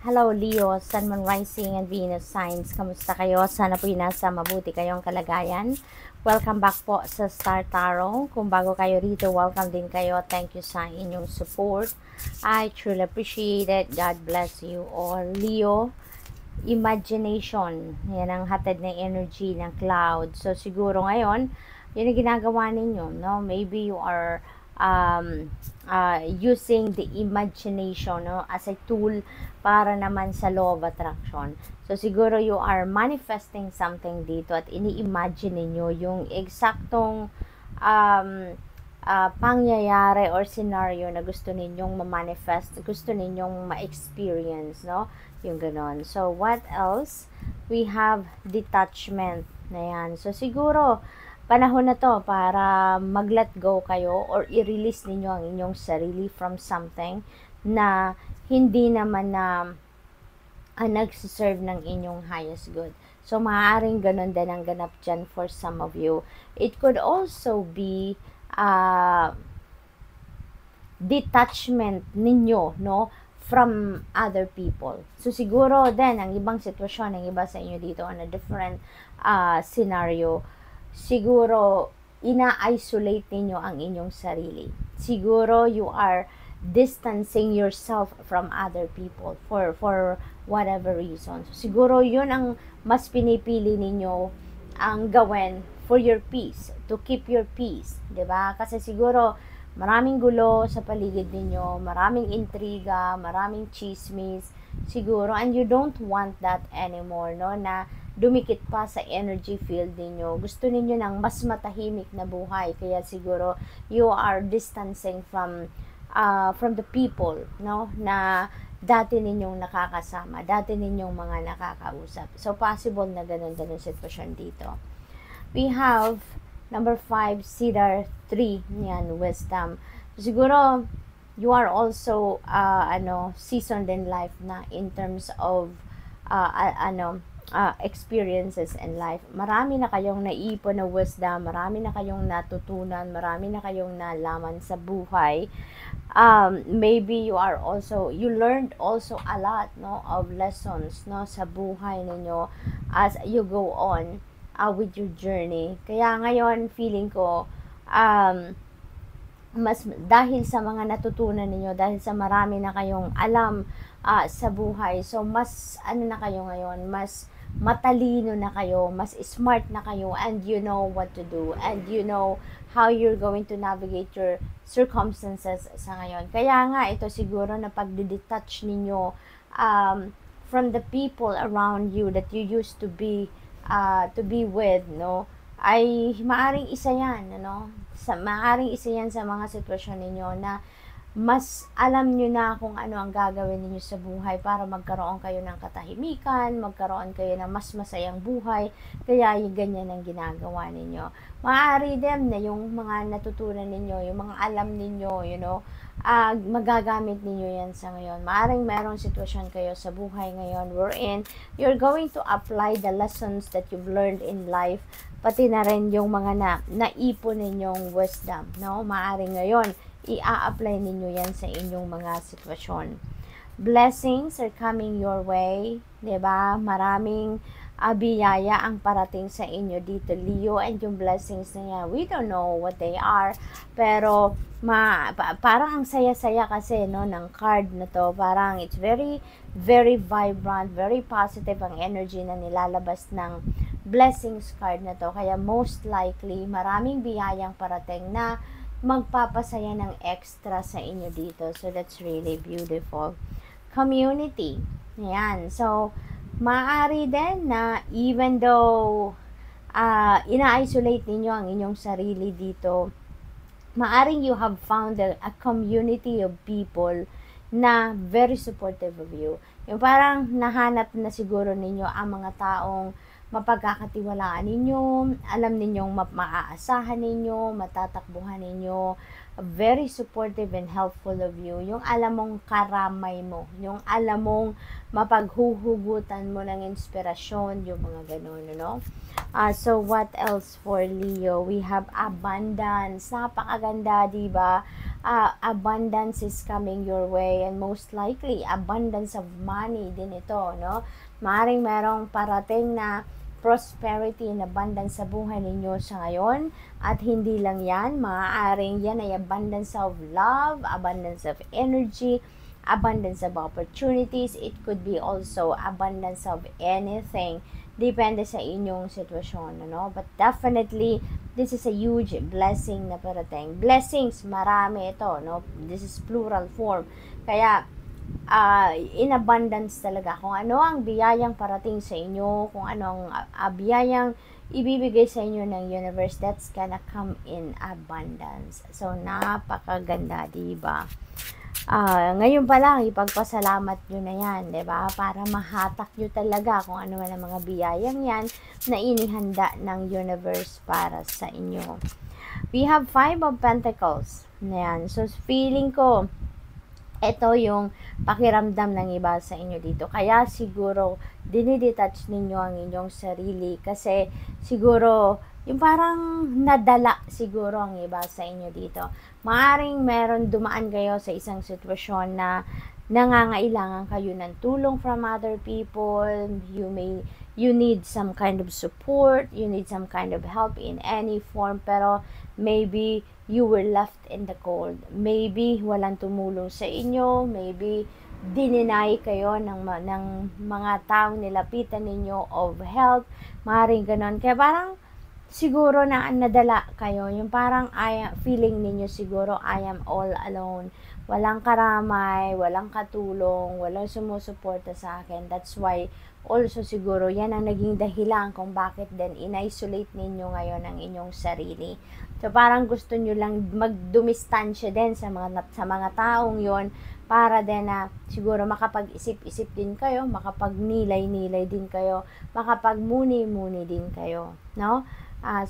Hello Leo, Sun, Moon, Rising, and Venus signs. Kamusta kayo? Sana po nasa mabuti kayong kalagayan. Welcome back po sa Star Tarot. Kung bago kayo rito, welcome din kayo. Thank you sa inyong support. I truly appreciate it. God bless you all. Leo, imagination. Yan ang hatid ng energy ng cloud. So siguro ngayon, yun ang ginagawa ninyo. No? Maybe you are using the imagination, no, as a tool para naman sa law of attraction. So siguro you are manifesting something dito at ini-imagine niyo yung eksaktong pangyayari or scenario na gusto ninyong ma-manifest, gusto ninyong ma-experience, no? Yung ganon. So what else? We have detachment na yan. So siguro panahon na to para mag-let go kayo or i-release ninyo ang inyong sarili from something na hindi naman na nagsiserve ng inyong highest good. So, maaaring ganun din ang ganap dyan for some of you. It could also be detachment ninyo, no, from other people. So, siguro din, ang ibang sitwasyon, ang iba sa inyo dito on a different scenario, siguro ina-isolate ninyo ang inyong sarili. Siguro you are distancing yourself from other people for whatever reason. So, siguro yun ang mas pinipili ninyo ang gawin for your peace, to keep your peace, 'di ba? Kasi siguro maraming gulo sa paligid ninyo, maraming intriga, maraming chismis, siguro, and you don't want that anymore, no, na dumikit pa sa energy field ninyo. Gusto ninyo ng mas matahimik na buhay. Kaya siguro you are distancing from the people, no, na dati ninyong nakakasama, dati ninyong mga nakakausap. So possible na ganun sitwasyon dito. We have number 5, Cedar 3, yan, wisdom. So, siguro you are also seasoned in life na in terms of experiences in life. Marami na kayong naipon na wisdom, marami na kayong natutunan, marami na kayong nalaman sa buhay. Maybe you learned also a lot, no, of lessons, no, sa buhay ninyo as you go on with your journey. Kaya ngayon feeling ko mas dahil sa mga natutunan ninyo, dahil sa marami na kayong alam sa buhay, so mas na kayo ngayon, mas matalino na kayo, mas smart na kayo, and you know what to do, and you know how you're going to navigate your circumstances sa ngayon. Kaya nga ito siguro na pag-detach ninyo from the people around you that you used to be with, no, ay maaring isa yan, maaring isa yan sa mga sitwasyon ninyo na mas alam nyo na kung ano ang gagawin ninyo sa buhay para magkaroon kayo ng katahimikan, magkaroon kayo ng mas masayang buhay, kaya yung ganyan ang ginagawa ninyo. Maaari din na yung mga natutunan ninyo, yung mga alam ninyo, magagamit ninyo yan sa ngayon. Maaring merong sitwasyon kayo sa buhay ngayon wherein you're going to apply the lessons that you've learned in life, pati na rin yung mga naipon ninyong wisdom, no? Maaring ngayon i-apply ninyo yan sa inyong mga sitwasyon. Blessings are coming your way, 'di ba? Maraming biyaya ang parating sa inyo dito, Leo, and yung blessings na yan, we don't know what they are, pero parang ang saya-saya kasi, no, ng card na to. Parang it's very, very vibrant, very positive ang energy na nilalabas ng blessings card na to. Kaya most likely, maraming biyayang parating na magpapasaya ng extra sa inyo dito. So, that's really beautiful. Community. Yan. So, maaari din na even though ina-isolate ninyo ang inyong sarili dito, maaring you have found a community of people na very supportive of you. Yung parang nahanap na siguro ninyo ang mga taong mapagkakatiwalaan ninyo, alam ninyong maaasahan ninyo, matatakbuhan ninyo, very supportive and helpful of you, yung alam mong karamay mo, yung alam mong mapaghuhugutan mo ng inspirasyon, yung mga ganun, no? So what else for Leo? We have abundance, napakaganda, diba? abundance is coming your way, and most likely abundance of money din ito, no? Maaring merong parating na prosperity and abundance sa buhay ninyo sa ngayon. At hindi lang yan, maaaring yan ay abundance of love, abundance of energy, abundance of opportunities. It could be also abundance of anything. Depende sa inyong sitwasyon, no? But definitely, this is a huge blessing na parating. Blessings, marami ito, no? This is plural form. Kaya, in abundance talaga. Kung ano ang biyayang parating sa inyo, kung ano ang biyayang ibibigay sa inyo ng universe, that's gonna come in abundance. So, napakaganda, diba? Ngayon pa lang, ipagpasalamat nyo na yan, diba? Para mahatak nyo talaga kung ano man ang mga biyayang yan na inihanda ng universe para sa inyo. We have 5 of Pentacles. Yan. So, feeling ko, ito yung pakiramdam ng iba sa inyo dito. Kaya siguro, dinidetach ninyo ang inyong sarili. Kasi siguro, yung parang nadala siguro ang iba sa inyo dito. Maaring meron dumaan kayo sa isang sitwasyon na nangangailangan kayo ng tulong from other people. You need some kind of support. You need some kind of help in any form. Pero maybe you were left in the cold. Maybe walang tumulong sa inyo. Maybe dininay kayo ng mga taong nilapitan ninyo of help. Maaaring ganon. Kaya parang siguro na nadala kayo. Yung parang feeling ninyo siguro, I am all alone. Walang karamay, walang katulong, walang sumusuporta sa akin. That's why also siguro yan ang naging dahilan kung bakit din in-isolate ninyo ngayon ang inyong sarili. So parang gusto nyo lang magdumistansya din sa mga taong yon para din na siguro makapag-isip-isip din kayo, makapagnilay-nilay din kayo, makapagmuni-muni din kayo, no?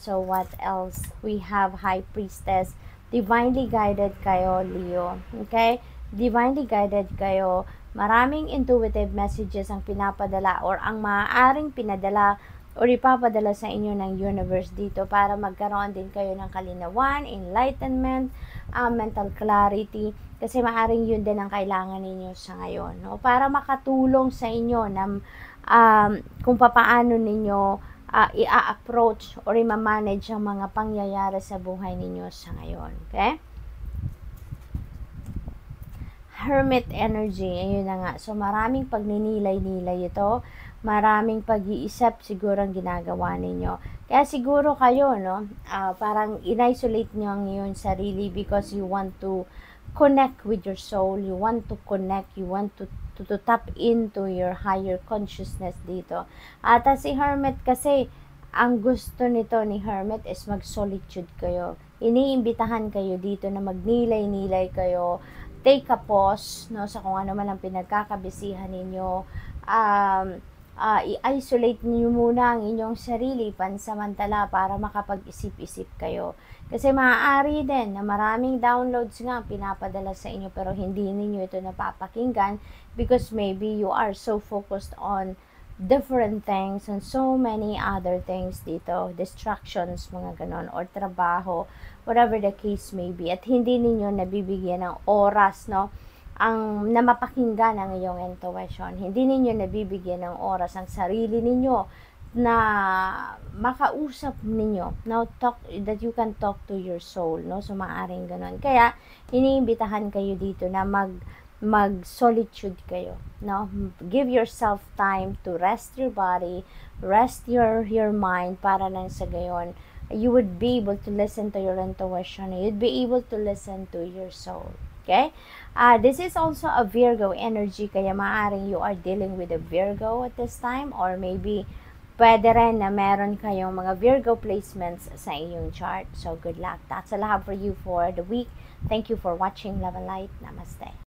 So what else? We have High Priestess. Divinely guided kayo, Leo. Okay? Divinely guided kayo. Maraming intuitive messages ang pinapadala or ang maaaring pinadala or ipapadala sa inyo ng universe dito para magkaroon din kayo ng kalinawan, enlightenment, mental clarity, kasi maaaring yun din ang kailangan ninyo sa ngayon, no? Para makatulong sa inyo na kung papaano ninyo i-approach or i-manage ang mga pangyayari sa buhay ninyo sa ngayon. Okay? Hermit energy, ayun na nga. So, maraming pagninilay-nilay ito. Maraming pag-iisip siguro ang ginagawa ninyo. Kaya siguro kayo, no, parang in-isolate nyo ang iyong sarili because you want to connect with your soul. You want to connect. You want to tap into your higher consciousness dito. At si Hermit kasi, ang gusto nito ni Hermit is mag-solitude kayo. Iniimbitahan kayo dito na magnilay-nilay kayo. Take a pause, no, sa kung ano man ang pinagkakabisihan ninyo. I-isolate niyo muna ang inyong sarili pansamantala para makapag-isip-isip kayo. Kasi maaari din na maraming downloads nga pinapadala sa inyo pero hindi ninyo ito napapakinggan because maybe you are so focused on different things and so many other things dito, distractions, mga ganon, or trabaho, whatever the case may be, at hindi ninyo nabibigyan ng oras, no, ang na mapakinggan ang iyong intuition. Hindi ninyo nabibigyan ng oras ang sarili ninyo na makausap ninyo, no, that you can talk to your soul, no, so maaaring ganon. Kaya iniimbitahan kayo dito na mag-solitude kayo, no? Give yourself time to rest your body, rest your mind para nang sa gayon you would be able to listen to your intuition. You'd be able to listen to your soul. Okay? This is also a Virgo energy, kaya maaring you are dealing with a Virgo at this time, or maybe pwede rin na meron kayong mga Virgo placements sa inyong chart. So good luck. That's all I have for you for the week. Thank you for watching. Love and light. Namaste.